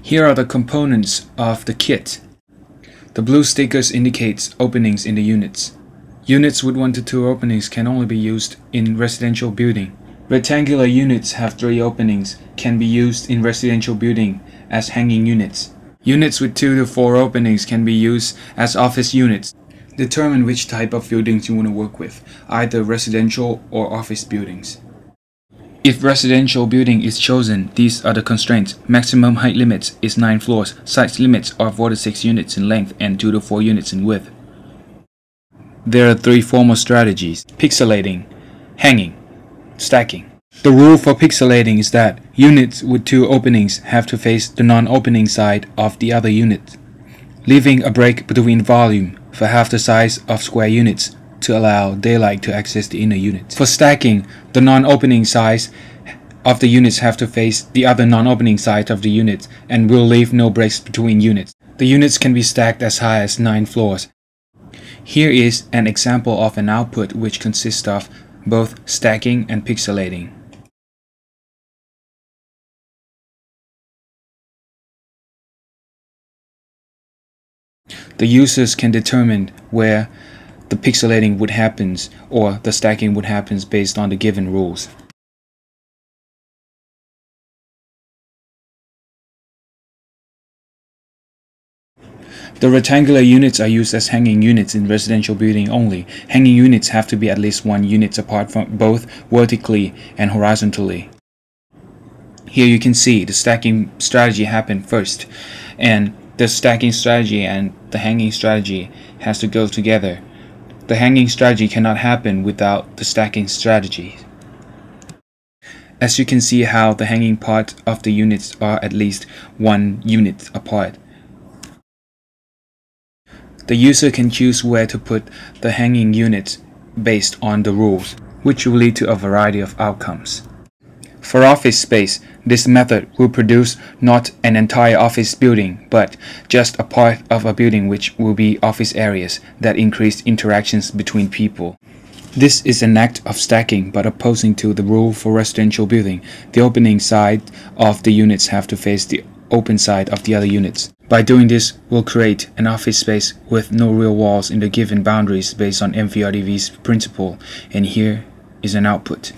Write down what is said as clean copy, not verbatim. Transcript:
Here are the components of the kit. The blue stickers indicates openings in the units. Units with 1 to 2 openings can only be used in residential building. Rectangular units have 3 openings, can be used in residential building as hanging units. Units with 2 to 4 openings can be used as office units. Determine which type of buildings you want to work with, either residential or office buildings. If residential building is chosen, these are the constraints. Maximum height limits is 9 floors. Size limits are 4 to 6 units in length and 2 to 4 units in width. There are 3 formal strategies: pixelating, hanging, stacking. The rule for pixelating is that units with 2 openings have to face the non-opening side of the other unit, leaving a break between volume for half the size of square units to allow daylight to access the inner unit. For stacking, the non-opening sides of the units have to face the other non-opening side of the unit and will leave no breaks between units. The units can be stacked as high as 9 floors. Here is an example of an output which consists of both stacking and pixelating. The users can determine where the pixelating would happen or the stacking would happen based on the given rules. The rectangular units are used as hanging units in residential building only. Hanging units have to be at least 1 unit apart from both vertically and horizontally. Here you can see the stacking strategy happened first, and the stacking strategy and the hanging strategy has to go together. The hanging strategy cannot happen without the stacking strategy. As you can see how the hanging part of the units are at least 1 unit apart. The user can choose where to put the hanging units based on the rules, which will lead to a variety of outcomes. For office space, this method will produce not an entire office building, but just a part of a building which will be office areas that increase interactions between people. This is an act of stacking, but opposing to the rule for residential building. The opening side of the units have to face the open side of the other units. By doing this, we'll create an office space with no real walls in the given boundaries based on MVRDV's principle, and here is an output.